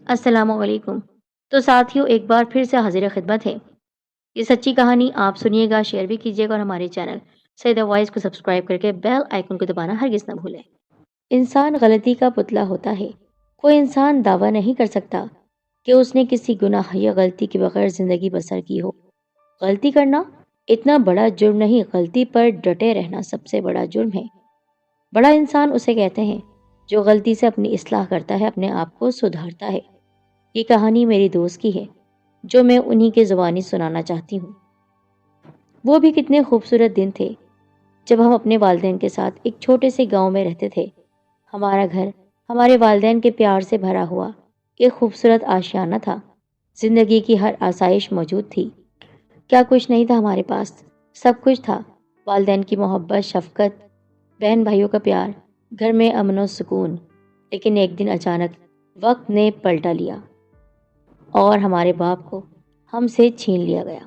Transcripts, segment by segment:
अस्सलाम वालेकुम। तो साथियों, एक बार फिर से हाजिर खिदमत है। ये सच्ची कहानी आप सुनिएगा, शेयर भी कीजिएगा और हमारे चैनल सईदा वॉइस को सब्सक्राइब करके बेल आइकन को दबाना हरगिज़ ना भूलें। इंसान गलती का पुतला होता है। कोई इंसान दावा नहीं कर सकता कि उसने किसी गुनाह या गलती के बगैर जिंदगी बसर की हो। गलती करना इतना बड़ा जुर्म नहीं, गलती पर डटे रहना सबसे बड़ा जुर्म है। बड़ा इंसान उसे कहते हैं जो गलती से अपनी इस्लाह करता है, अपने आप को सुधारता है। ये कहानी मेरी दोस्त की है जो मैं उन्हीं के ज़ुबानी सुनाना चाहती हूँ। वो भी कितने खूबसूरत दिन थे जब हम अपने वालिदैन के साथ एक छोटे से गांव में रहते थे। हमारा घर हमारे वालिदैन के प्यार से भरा हुआ एक खूबसूरत आशियाना था। जिंदगी की हर आसाइश मौजूद थी। क्या कुछ नहीं था हमारे पास, सब कुछ था। वालिदैन की मोहब्बत, शफकत, बहन भाइयों का प्यार, घर में अमन और सुकून। लेकिन एक दिन अचानक वक्त ने पलटा लिया और हमारे बाप को हमसे छीन लिया गया।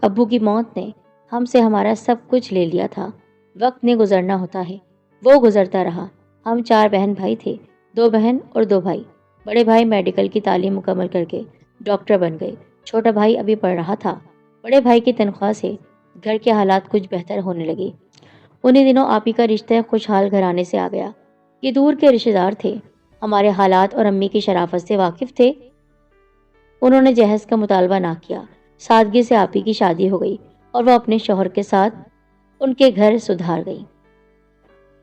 अब्बू की मौत ने हमसे हमारा सब कुछ ले लिया था। वक्त ने गुजरना होता है, वो गुजरता रहा। हम 4 बहन भाई थे, 2 बहन और 2 भाई। बड़े भाई मेडिकल की तालीम मुकम्मल करके डॉक्टर बन गए। छोटा भाई अभी पढ़ रहा था। बड़े भाई की तनख्वाह से घर के हालात कुछ बेहतर होने लगे। उन्हीं दिनों आपी का रिश्ता खुशहाल घराने से आ गया। ये दूर के रिश्तेदार थे, हमारे हालात और अम्मी की शराफत से वाकिफ थे। उन्होंने जहेज का मुतालबा ना किया। सादगी से आपी की शादी हो गई और वह अपने शौहर के साथ उनके घर सुधार गई।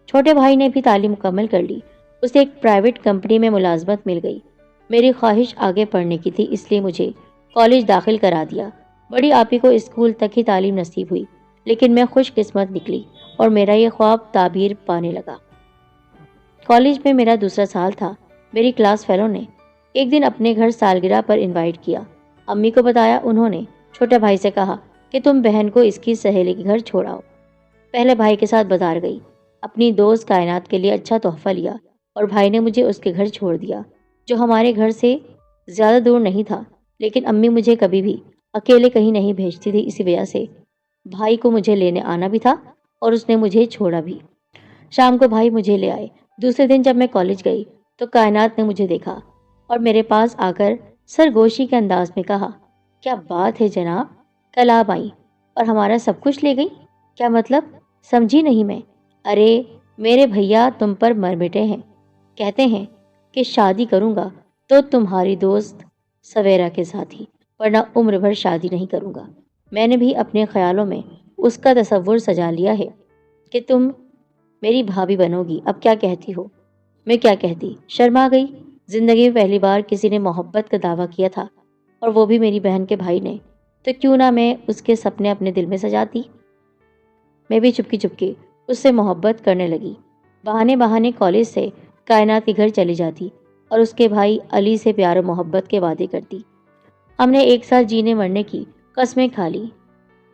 छोटे भाई ने भी तालीम मुकम्मल कर ली। उसे एक प्राइवेट कंपनी में मुलाजमत मिल गई। मेरी ख्वाहिश आगे पढ़ने की थी, इसलिए मुझे कॉलेज दाखिल करा दिया। बड़ी आपी को स्कूल तक ही तालीम नसीब हुई, लेकिन मैं खुशकिस्मत निकली और मेरा ये ख्वाब ताबीर पाने लगा। कॉलेज में मेरा दूसरा साल था। मेरी क्लास फेलो ने एक दिन अपने घर सालगिरह पर इनवाइट किया। अम्मी को बताया। उन्होंने छोटे भाई से कहा कि तुम बहन को इसकी सहेली के घर छोड़ाओ। पहले भाई के साथ बाजार गई, अपनी दोस्त कायनात के लिए अच्छा तोहफा लिया और भाई ने मुझे उसके घर छोड़ दिया, जो हमारे घर से ज़्यादा दूर नहीं था। लेकिन अम्मी मुझे कभी भी अकेले कहीं नहीं भेजती थी, इसी वजह से भाई को मुझे लेने आना भी था और उसने मुझे छोड़ा भी। शाम को भाई मुझे ले आए। दूसरे दिन जब मैं कॉलेज गई तो कायनात ने मुझे देखा और मेरे पास आकर सरगोशी के अंदाज में कहा, क्या बात है जनाब, कल आप आई और हमारा सब कुछ ले गई? क्या मतलब? समझी नहीं मैं। अरे मेरे भैया तुम पर मर मिटे हैं। कहते हैं कि शादी करूंगा तो तुम्हारी दोस्त सवेरा के साथ ही, वरना उम्र भर शादी नहीं करूंगा। मैंने भी अपने ख्यालों में उसका तसव्वुर सजा लिया है कि तुम मेरी भाभी बनोगी। अब क्या कहती हो? मैं क्या कहती, शर्मा गई। जिंदगी में पहली बार किसी ने मोहब्बत का दावा किया था, और वो भी मेरी बहन के भाई ने। तो क्यों ना मैं उसके सपने अपने दिल में सजाती। मैं भी चुपकी चुपकी उससे मोहब्बत करने लगी। बहाने बहाने कॉलेज से कायनात के घर चली जाती और उसके भाई अली से प्यार और मोहब्बत के वादे करती। हमने एक साथ जीने मरने की कस्में खा ली।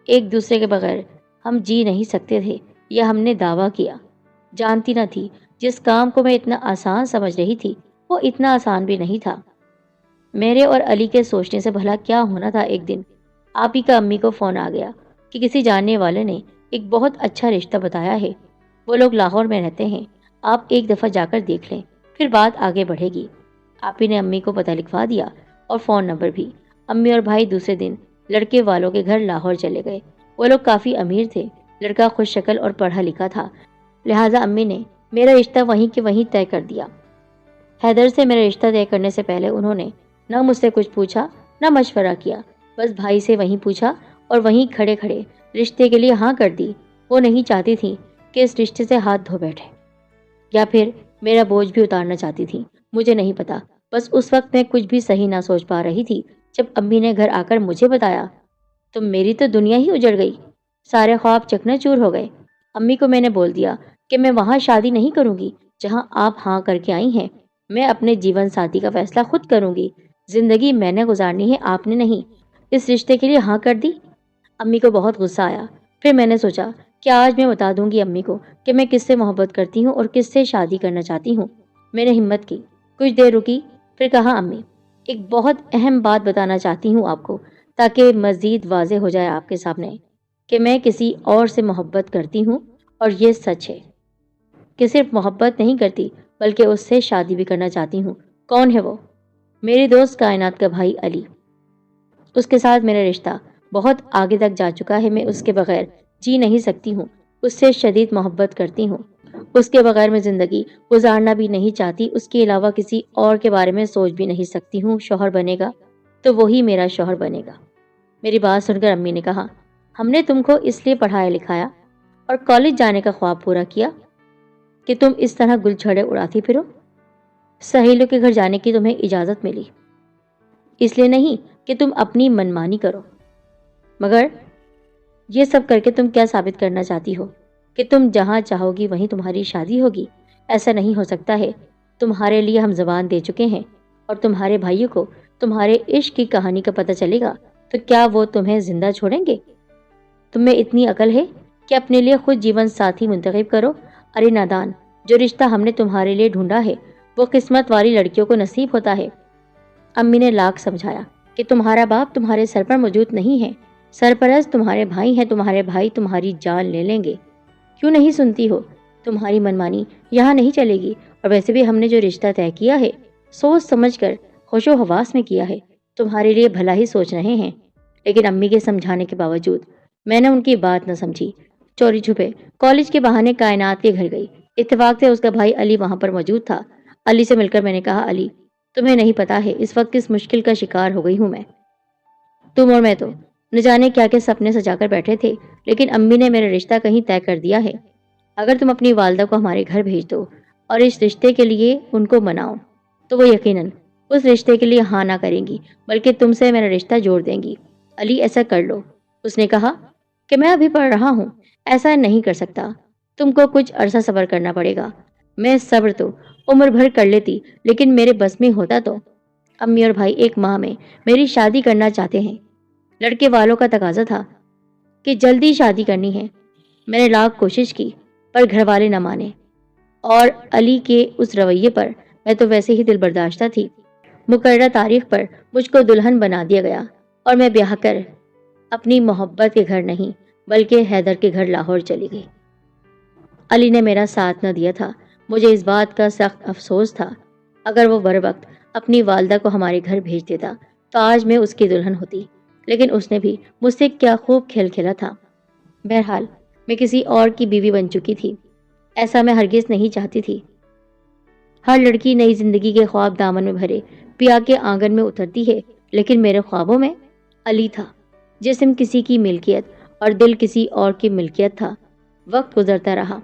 एक दूसरे के बगैर हम जी नहीं सकते थे, यह हमने दावा किया। जानती न थी जिस काम को मैं इतना आसान समझ रही थी वो इतना आसान भी नहीं था। मेरे और अली के सोचने से भला क्या होना था। एक दिन आप ही का अम्मी को फोन आ गया कि किसी जानने वाले ने एक बहुत अच्छा रिश्ता बताया है। वो लोग लाहौर में रहते हैं, आप एक दफ़ा जाकर देख लें, फिर बात आगे बढ़ेगी। आप ही ने अम्मी को पता लिखवा दिया और फ़ोन नंबर भी। अम्मी और भाई दूसरे दिन लड़के वालों के घर लाहौर चले गए। वो लोग काफ़ी अमीर थे, लड़का खुश शक्ल और पढ़ा लिखा था, लिहाजा अम्मी ने मेरा रिश्ता वहीं के वहीं तय कर दिया। हैदर से मेरा रिश्ता तय करने से पहले उन्होंने न मुझसे कुछ पूछा न मशवरा किया, बस भाई से वहीं पूछा और वहीं खड़े खड़े रिश्ते के लिए हाँ कर दी। वो नहीं चाहती थी कि इस रिश्ते से हाथ धो बैठे या फिर मेरा बोझ भी उतारना चाहती थी, मुझे नहीं पता। बस उस वक्त मैं कुछ भी सही ना सोच पा रही थी। जब अम्मी ने घर आकर मुझे बताया तो मेरी तो दुनिया ही उजड़ गई। सारे ख्वाब चकनाचूर हो गए। अम्मी को मैंने बोल दिया कि मैं वहाँ शादी नहीं करूँगी जहाँ आप हाँ करके आई हैं। मैं अपने जीवन साथी का फैसला खुद करूँगी। जिंदगी मैंने गुजारनी है, आपने नहीं। इस रिश्ते के लिए हाँ कर दी। अम्मी को बहुत गुस्सा आया। फिर मैंने सोचा कि आज मैं बता दूंगी अम्मी को कि मैं किससे मोहब्बत करती हूँ और किससे शादी करना चाहती हूँ। मैंने हिम्मत की, कुछ देर रुकी, फिर कहा, अम्मी एक बहुत अहम बात बताना चाहती हूँ आपको, ताकि मज़ीद वाज़ेह हो जाए आपके सामने कि मैं किसी और से मोहब्बत करती हूँ और ये सच है कि सिर्फ मोहब्बत नहीं करती बल्कि उससे शादी भी करना चाहती हूँ। कौन है वो? मेरी दोस्त कायनात का भाई अली, उसके साथ मेरा रिश्ता बहुत आगे तक जा चुका है। मैं उसके बगैर जी नहीं सकती हूँ, उससे शदीद मोहब्बत करती हूँ। उसके बगैर मैं जिंदगी गुजारना भी नहीं चाहती, उसके अलावा किसी और के बारे में सोच भी नहीं सकती हूँ। शौहर बनेगा तो वही मेरा शौहर बनेगा। मेरी बात सुनकर अम्मी ने कहा, हमने तुमको इसलिए पढ़ाया लिखाया और कॉलेज जाने का ख्वाब पूरा किया कि तुम इस तरह गुलछड़े उड़ाती फिरो? सहेलियों के घर जाने की तुम्हें इजाजत मिली, इसलिए नहीं कि तुम अपनी मनमानी करो। मगर ये सब करके तुम क्या साबित करना चाहती हो कि तुम जहां चाहोगी वहीं तुम्हारी शादी होगी? ऐसा नहीं हो सकता है। तुम्हारे लिए हम जबान दे चुके हैं और तुम्हारे भाइयों को तुम्हारे इश्क की कहानी का पता चलेगा तो क्या वो तुम्हें जिंदा छोड़ेंगे? तुम्हें इतनी अकल है कि अपने लिए खुद जीवन साथी मुंतखब करो? अरे नादान, जो रिश्ता हमने तुम्हारे लिए ढूंढा है वो किस्मत वाली लड़कियों को नसीब होता है। अम्मी ने लाख समझाया कि तुम्हारा बाप तुम्हारे सर पर मौजूद नहीं है, सरपरस्त तुम्हारे भाई हैं, तुम्हारे भाई तुम्हारी जान ले लेंगे। क्यों नहीं सुनती हो? तुम्हारी मनमानी यहाँ नहीं चलेगी। और वैसे भी हमने जो रिश्ता तय किया है सोच समझ कर होशो हवास में किया है, तुम्हारे लिए भला ही सोच रहे हैं। लेकिन अम्मी के समझाने के बावजूद मैंने उनकी बात न समझी। चोरी छुपे कॉलेज के बहाने कायनात के घर गई। इत्तेफाक से उसका भाई अली वहां पर मौजूद था। अली से मिलकर मैंने कहा, अली, तुम्हें नहीं पता है इस वक्त किस मुश्किल का शिकार हो गई हूं मैं। तुम और मैं तो न जाने क्या क्या सपने सजाकर बैठे थे, लेकिन अम्मी ने मेरा रिश्ता कहीं तय कर दिया है। अगर तुम अपनी वालदा को हमारे घर भेज दो और इस रिश्ते के लिए उनको मनाओ तो वो यकीनन उस रिश्ते के लिए हाँ ना करेंगी, बल्कि तुमसे मेरा रिश्ता जोड़ देंगी। अली, ऐसा कर लो। उसने कहा कि मैं अभी पढ़ रहा हूँ, ऐसा नहीं कर सकता। तुमको कुछ अरसा सब्र करना पड़ेगा। मैं सब्र तो उम्र भर कर लेती, लेकिन मेरे बस में होता तो। अम्मी और भाई एक माह में मेरी शादी करना चाहते हैं। लड़के वालों का तकाजा था कि जल्दी शादी करनी है। मैंने लाख कोशिश की पर घर वाले न माने, और अली के उस रवैये पर मैं तो वैसे ही दिल बर्दाश्ता थी। मुकर्रर तारीख पर मुझको दुल्हन बना दिया गया और मैं ब्याह कर अपनी मोहब्बत के घर नहीं बल्कि हैदर के घर लाहौर चली गई। अली ने मेरा साथ न दिया था। मुझे इस बात का सख्त अफसोस था। अगर वो बर वक्त अपनी वालदा को हमारे घर भेज देता तो आज मैं उसकी दुल्हन होती, लेकिन उसने भी मुझसे क्या खूब खेल खेला था। बहरहाल मैं किसी और की बीवी बन चुकी थी। ऐसा मैं हरगिज नहीं चाहती थी। हर लड़की नई जिंदगी के ख्वाब दामन में भरे पिया के आंगन में उतरती है, लेकिन मेरे ख्वाबों में अली था। जिस्म किसी की मिल्कियत और दिल किसी और की मिल्कियत था। वक्त गुजरता रहा।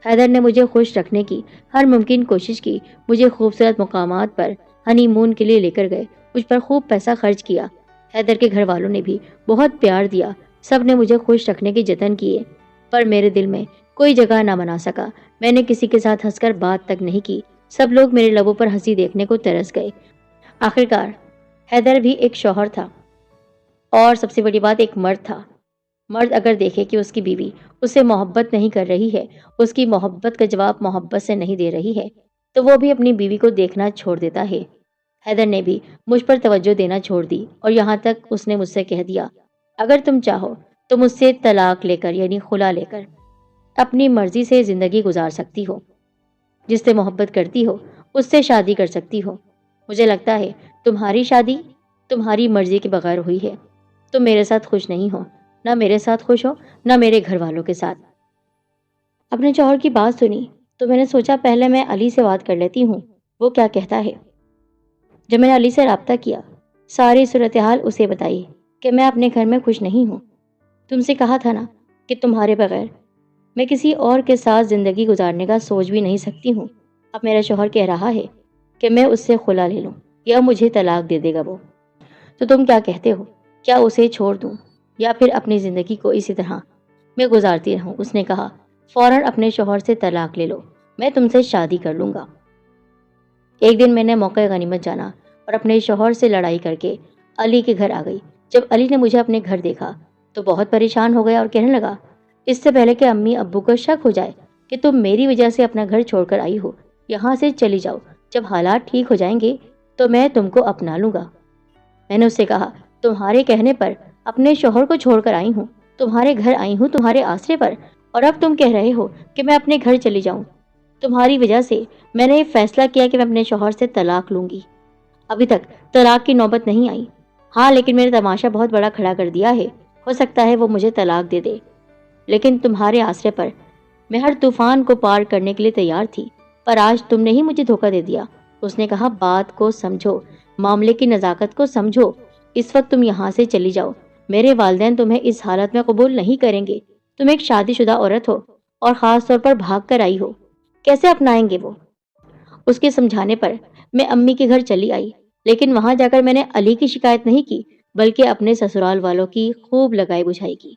हैदर ने मुझे खुश रखने की हर मुमकिन कोशिश की। मुझे खूबसूरत मुकामात पर हनीमून के लिए लेकर गए। मुझ पर खूब पैसा खर्च किया। हैदर के घर वालों ने भी बहुत प्यार दिया। सब ने मुझे खुश रखने के जतन किए, पर मेरे दिल में कोई जगह ना बना सका। मैंने किसी के साथ हंसकर बात तक नहीं की। सब लोग मेरे लबों पर हंसी देखने को तरस गए। आखिरकार हैदर भी एक शौहर था, और सबसे बड़ी बात एक मर्द था। मर्द अगर देखे कि उसकी बीवी उससे मोहब्बत नहीं कर रही है, उसकी मोहब्बत का जवाब मोहब्बत से नहीं दे रही है, तो वो भी अपनी बीवी को देखना छोड़ देता है। हैदर ने भी मुझ पर तवज्जो देना छोड़ दी, और यहाँ तक उसने मुझसे कह दिया, अगर तुम चाहो तो मुझसे तलाक लेकर यानी खुला लेकर अपनी मर्जी से जिंदगी गुजार सकती हो। जिससे मोहब्बत करती हो उससे शादी कर सकती हो। मुझे लगता है तुम्हारी शादी तुम्हारी मर्जी के बगैर हुई है। तुम मेरे साथ खुश नहीं हो, ना मेरे साथ खुश हो, ना मेरे घर वालों के साथ। अपने शौहर की बात सुनी तो मैंने सोचा पहले मैं अली से बात कर लेती हूँ, वो क्या कहता है। जब मैंने अली से रब्ता किया, सारी सूरत हाल उसे बताई कि मैं अपने घर में खुश नहीं हूँ। तुमसे कहा था ना कि तुम्हारे बगैर मैं किसी और के साथ जिंदगी गुजारने का सोच भी नहीं सकती हूँ। अब मेरा शौहर कह रहा है कि मैं उससे खुला ले लूँ या मुझे तलाक दे देगा वो। तो तुम क्या कहते हो, क्या उसे छोड़ दूँ या फिर अपनी जिंदगी को इसी तरह मैं गुजारती रहूँ? उसने कहा, फौरन अपने शौहर से तलाक ले लो, मैं तुमसे शादी कर लूँगा। एक दिन मैंने मौका गनीमत जाना और अपने शौहर से लड़ाई करके अली के घर आ गई। जब अली ने मुझे अपने घर देखा तो बहुत परेशान हो गया और कहने लगा, इससे पहले कि अम्मी अब्बू को शक हो जाए कि तुम मेरी वजह से अपना घर छोड़कर आई हो, यहाँ से चली जाओ। जब हालात ठीक हो जाएंगे तो मैं तुमको अपना लूंगा। मैंने उससे कहा, तुम्हारे कहने पर अपने शौहर को छोड़कर आई हूँ, तुम्हारे घर आई हूँ तुम्हारे आसरे पर, और अब तुम कह रहे हो कि मैं अपने घर चली जाऊँ। तुम्हारी वजह से मैंने ये फैसला किया कि मैं अपने शौहर से तलाक लूंगी। अभी तक तलाक की नौबत नहीं आई। हाँ, लेकिन मैंने तमाशा बहुत बड़ा खड़ा कर दिया है। हो सकता है वो मुझे तलाक दे दे, लेकिन तुम्हारे आसरे पर मैं हर तूफान को पार करने के लिए तैयार थी, पर आज तुमने ही मुझे धोखा दे दिया। उसने कहा, बात को समझो, मामले की नजाकत को समझो। इस वक्त तुम यहाँ से चली जाओ। मेरे वालिदैन तुम्हें इस हालत में कबूल नहीं करेंगे। तुम एक शादीशुदा औरत हो और खास तौर पर भाग कर आई हो। कैसे अपनाएंगे वो? उसके समझाने पर मैं अम्मी के घर चली आई, लेकिन वहां जाकर मैंने अली की शिकायत नहीं की, बल्कि अपने ससुराल वालों की खूब लगाई बुझाई की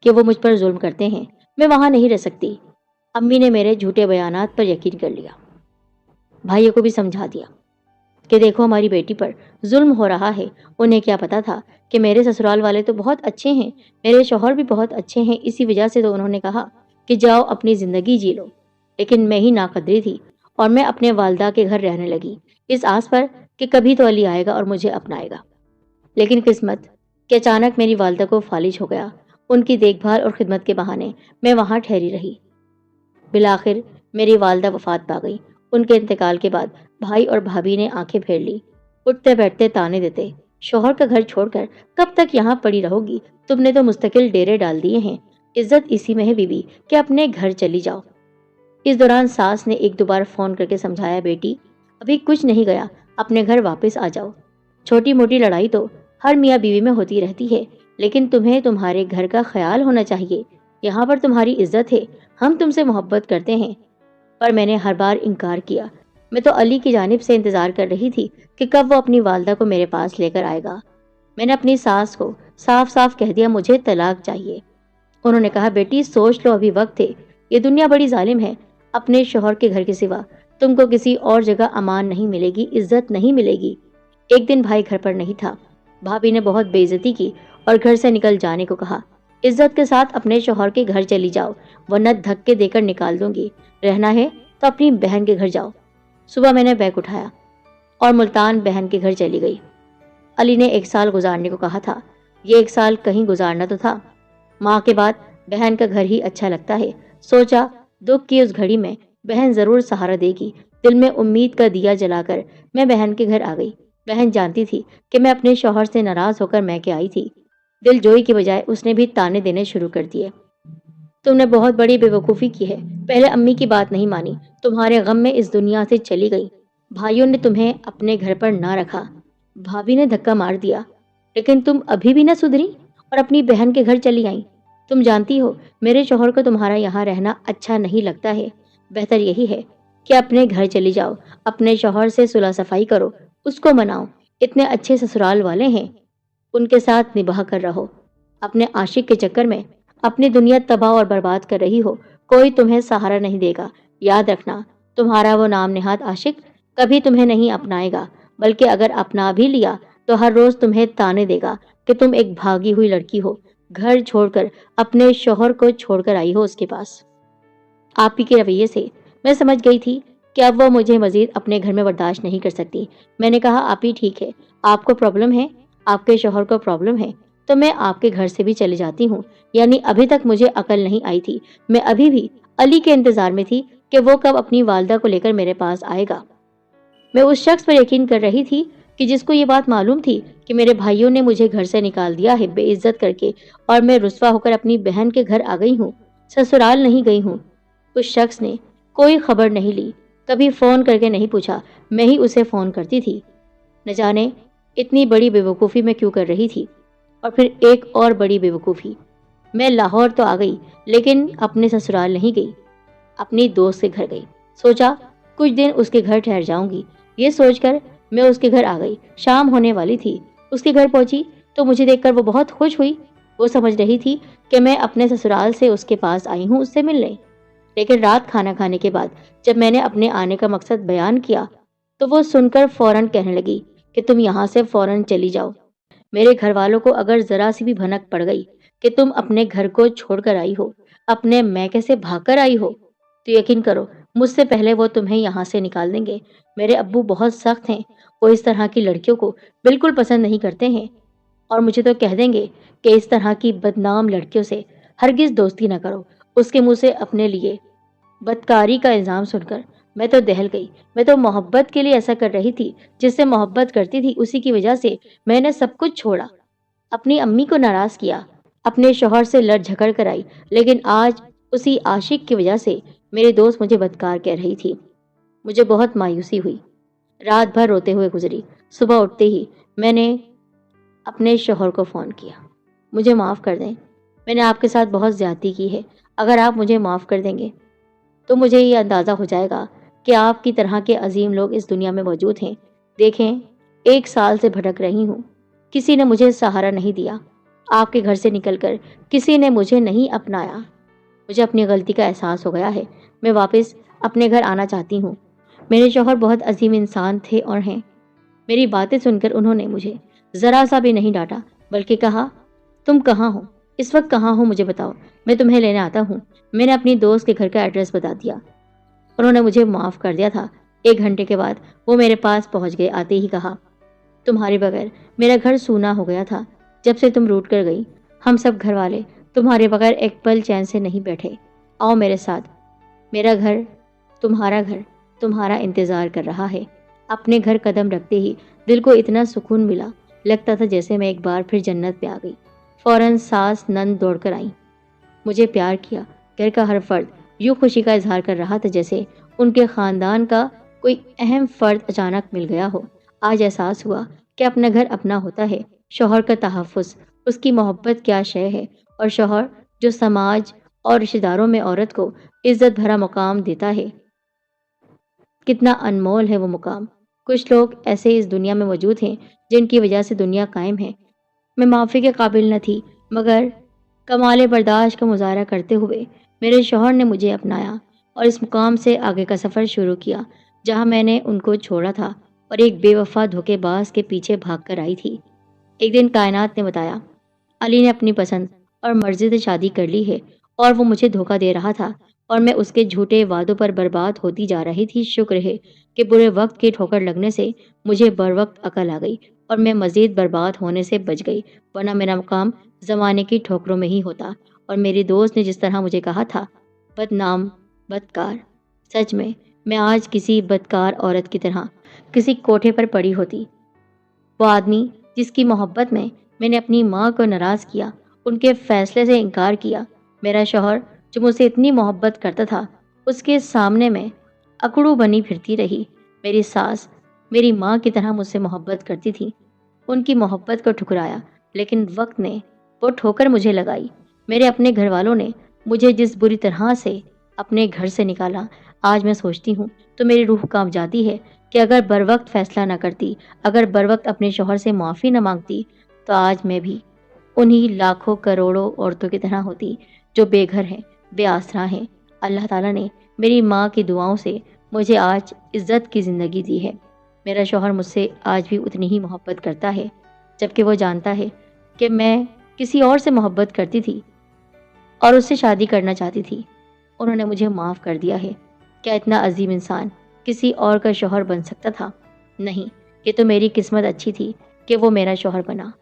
कि वो मुझ पर जुल्म करते हैं। मैं वहां नहीं रह सकती। अम्मी ने मेरे झूठे बयानात पर यकीन कर लिया। भाइयों को भी समझा दिया कि देखो, हमारी बेटी पर जुल्म हो रहा है। उन्हें क्या पता था कि मेरे ससुराल वाले तो बहुत अच्छे हैं, मेरे शौहर भी बहुत अच्छे हैं। इसी वजह से तो उन्होंने कहा कि जाओ अपनी जिंदगी जी लो। लेकिन मैं ही नाकदरी थी और मैं अपने वालदा के घर रहने लगी, इस आस पर कि कभी तो अली आएगा और मुझे अपनाएगा। लेकिन किस्मत कि अचानक मेरी वालदा को फालिज हो गया। उनकी देखभाल और खिदमत के बहाने मैं वहां ठहरी रही। बिलाखिर मेरी वालदा वफात पा गई। उनके इंतकाल के बाद भाई और भाभी ने आंखें फेर ली। उठते बैठते ताने देते, शौहर का घर छोड़कर कब तक यहाँ पड़ी रहोगी? तुमने तो मुस्तकिल डेरे डाल दिए हैं। इज्जत इसी में है बीबी कि अपने घर चली जाओ। इस दौरान सास ने एक दो बार फोन करके समझाया, बेटी अभी कुछ नहीं गया, अपने घर वापस आ जाओ। छोटी मोटी लड़ाई तो हर मियाँ बीवी में होती रहती है, लेकिन तुम्हें तुम्हारे घर का ख्याल होना चाहिए। यहाँ पर तुम्हारी इज्जत है, हम तुमसे मोहब्बत करते हैं। पर मैंने हर बार इनकार किया। मैं तो अली की जानिब से इंतजार कर रही थी कि कब वो अपनी वालदा को मेरे पास लेकर आएगा। मैंने अपनी सास को साफ साफ कह दिया, मुझे तलाक चाहिए। उन्होंने कहा, बेटी सोच लो, अभी वक्त है। ये दुनिया बड़ी जालिम है। अपने शोहर के घर के सिवा तुमको किसी और जगह अमान नहीं मिलेगी, इज्जत नहीं मिलेगी। एक दिन भाई घर पर नहीं था। भाभी ने बहुत बेइज्जती की और घर से निकल जाने को कहा। इज्जत के साथ अपने शोहर के घर चली जाओ, वरना धक्के देकर निकाल दूंगी। रहना है तो अपनी बहन के घर जाओ। सुबह मैंने बैग उठाया और मुल्तान बहन के घर चली गई। अली ने 1 साल गुजारने को कहा था। ये 1 साल कहीं गुजारना तो था। माँ के बाद बहन का घर ही अच्छा लगता है। सोचा, दुख की उस घड़ी में बहन जरूर सहारा देगी। दिल में उम्मीद का दिया जलाकर मैं बहन के घर आ गई। बहन जानती थी कि मैं अपने शौहर से नाराज होकर मैके आई थी। दिल जोई की बजाय उसने भी ताने देने शुरू कर दिए। तुमने बहुत बड़ी बेवकूफ़ी की है। पहले अम्मी की बात नहीं मानी, तुम्हारे गम में इस दुनिया से चली गई। भाइयों ने तुम्हें अपने घर पर ना रखा। भाभी ने धक्का मार दिया। लेकिन तुम अभी भी ना सुधरी और अपनी बहन के घर चली आई। तुम जानती हो, मेरे शौहर को तुम्हारा यहाँ रहना अच्छा नहीं लगता है। बेहतर यही है कि अपने घर चली जाओ, अपने शौहर से सुलह सफाई करो, उसको मनाओ। इतने अच्छे ससुराल वाले हैं, उनके साथ निभाह कर रहो। अपने आशिक के चक्कर में अपनी दुनिया तबाह और बर्बाद कर रही हो। कोई तुम्हें सहारा नहीं देगा। याद रखना, तुम्हारा वो नाम नेहाद आशिक कभी तुम्हें नहीं अपनाएगा, बल्कि अगर अपना भी लिया तो हर रोज तुम्हें ताने देगा कि तुम एक भागी हुई लड़की हो, घर छोड़कर अपने शौहर को छोड़कर आई हो उसके पास। आप ही के रवैये से मैं समझ गई थी कि अब वो मुझे मजीद अपने घर में बर्दाश्त नहीं कर सकती। मैंने कहा, आप ही ठीक है, आपको प्रॉब्लम है, आपके शौहर को प्रॉब्लम है, तो मैं आपके घर से भी चली जाती हूँ। यानी अभी तक मुझे अकल नहीं आई थी। मैं अभी भी अली के इंतजार में थी कि वो कब अपनी वालदा को लेकर मेरे पास आएगा। मैं उस शख्स पर यकीन कर रही थी कि जिसको ये बात मालूम थी कि मेरे भाइयों ने मुझे घर से निकाल दिया है बेइज्जत करके, और मैं रुस्वा होकर अपनी बहन के घर आ गई हूँ, ससुराल नहीं गई हूँ। उस शख्स ने कोई खबर नहीं ली, कभी फोन करके नहीं पूछा। मैं ही उसे फोन करती थी। न जाने इतनी बड़ी बेवकूफ़ी मैं क्यों कर रही थी। और फिर एक और बड़ी बेवकूफ़ी, मैं लाहौर तो आ गई, लेकिन अपने ससुराल नहीं गई, अपनी दोस्त के घर गई। सोचा कुछ दिन उसके घर ठहर जाऊंगी। ये सोचकर मैं उसके घर आ गई। शाम होने वाली थी। उसके घर पहुंची तो मुझे देखकर वो बहुत खुश हुई। वो समझ रही थी कि मैं अपने ससुराल से उसके पास आई हूँ उससे मिलने। लेकिन रात खाना खाने के बाद जब मैंने अपने आने का मकसद बयान किया तो वो सुनकर फौरन कहने लगी कि तुम यहाँ से फौरन चली जाओ। मेरे घर वालों को अगर जरा सी भी भनक पड़ गई कि तुम अपने घर को छोड़कर आई हो, अपने मैके से भागकर आई हो, तो यकीन करो मुझसे पहले वो तुम्हें यहाँ से निकाल देंगे। मेरे अब्बू बहुत सख्त हैं, वो इस तरह की लड़कियों को बिल्कुल पसंद नहीं करते हैं, और मुझे तो कह देंगे कि इस तरह की बदनाम लड़कियों से हरगिज दोस्ती न करो। उसके मुंह से अपने लिए बदकारी का इल्जाम सुनकर मैं तो दहल गई। मैं तो मोहब्बत के लिए ऐसा कर रही थी, जिससे मोहब्बत करती थी उसी की वजह से मैंने सब कुछ छोड़ा, अपनी अम्मी को नाराज किया, अपने शौहर से लड़ झगड़ कर आई, लेकिन आज उसी आशिक की वजह से मेरी दोस्त मुझे बदकार कह रही थी। मुझे बहुत मायूसी हुई। रात भर रोते हुए गुजरी। सुबह उठते ही मैंने अपने शौहर को फ़ोन किया। मुझे माफ़ कर दें, मैंने आपके साथ बहुत ज़्यादती की है। अगर आप मुझे माफ़ कर देंगे तो मुझे ये अंदाज़ा हो जाएगा कि आपकी तरह के अजीम लोग इस दुनिया में मौजूद हैं। देखें, 1 साल से भटक रही हूँ, किसी ने मुझे सहारा नहीं दिया। आपके घर से निकलकर किसी ने मुझे नहीं अपनाया। मुझे अपनी गलती का एहसास हो गया है। मैं वापस अपने घर आना चाहती हूँ। मेरे शौहर बहुत अजीम इंसान थे और हैं। मेरी बातें सुनकर उन्होंने मुझे ज़रा सा भी नहीं डांटा, बल्कि कहा, तुम कहाँ हो? इस वक्त कहाँ हो मुझे बताओ, मैं तुम्हें लेने आता हूँ। मैंने अपनी दोस्त के घर का एड्रेस बता दिया। उन्होंने मुझे माफ़ कर दिया था। 1 घंटे के बाद वो मेरे पास पहुँच गए। आते ही कहा, तुम्हारे बगैर मेरा घर सूना हो गया था। जब से तुम रूठ कर गई, हम सब घर वाले तुम्हारे बगैर एक पल चैन से नहीं बैठे। आओ मेरे साथ। मेरा घर तुम्हारा इंतज़ार कर रहा है। अपने घर कदम रखते ही दिल को इतना सुकून मिला, लगता था जैसे मैं एक बार फिर जन्नत पे आ गई। फौरन सास नंद दौड़कर आई, मुझे प्यार किया। घर का हर फर्द यूं खुशी का इजहार कर रहा था जैसे उनके खानदान का कोई अहम फर्द अचानक मिल गया हो। आज एहसास हुआ कि अपना घर अपना होता है। शौहर का तहफ़्फ़ुज़, उसकी मोहब्बत क्या शय है, और शौहर जो समाज और रिश्तेदारों में औरत को इज्जत भरा मुकाम देता है, कितना अनमोल है वो मुकाम। कुछ लोग ऐसे इस दुनिया में मौजूद हैं जिनकी वजह से दुनिया कायम है। मैं माफ़ी के काबिल न थी, मगर कमाल बर्दाश्त का मुजाहरा करते हुए मेरे शौहर ने मुझे अपनाया और इस मुकाम से आगे का सफ़र शुरू किया जहाँ मैंने उनको छोड़ा था और एक बेवफा धोखेबाज के पीछे भाग कर आई थी। एक दिन कायनात ने बताया, अली ने अपनी पसंद और मर्जी से शादी कर ली है और वो मुझे धोखा दे रहा था और मैं उसके झूठे वादों पर बर्बाद होती जा रही थी। शुक्र है कि बुरे वक्त की ठोकर लगने से मुझे बर वक्त अकल आ गई और मैं मज़ीद बर्बाद होने से बच गई, वरना मेरा मुकाम ज़माने की ठोकरों में ही होता। और मेरी दोस्त ने जिस तरह मुझे कहा था, बदनाम, बदकार, सच में मैं आज किसी बदकार औरत की तरह किसी कोठे पर पड़ी होती। वो आदमी जिसकी मोहब्बत में मैंने अपनी माँ को नाराज़ किया, उनके फैसले से इनकार किया, मेरा शौहर जो मुझसे इतनी मोहब्बत करता था, उसके सामने मैं अकड़ू बनी फिरती रही। मेरी सास मेरी माँ की तरह मुझसे मोहब्बत करती थी, उनकी मोहब्बत को ठुकराया, लेकिन वक्त ने वो ठोकर मुझे लगाई। मेरे अपने घर वालों ने मुझे जिस बुरी तरह से अपने घर से निकाला, आज मैं सोचती हूँ तो मेरी रूह कांप जाती है कि अगर बर वक्त फैसला न करती, अगर बर वक्त अपने शौहर से माफ़ी न मांगती, तो आज मैं भी उन्हीं लाखों करोड़ों औरतों की तरह होती जो बेघर हैं, बेआसरा हैं। अल्लाह ताला ने मेरी माँ की दुआओं से मुझे आज इज्जत की ज़िंदगी दी है। मेरा शौहर मुझसे आज भी उतनी ही मोहब्बत करता है, जबकि वो जानता है कि मैं किसी और से मोहब्बत करती थी और उससे शादी करना चाहती थी। उन्होंने मुझे माफ़ कर दिया है। क्या इतना अजीम इंसान किसी और का शौहर बन सकता था? नहीं, ये तो मेरी किस्मत अच्छी थी कि वो मेरा शौहर बना।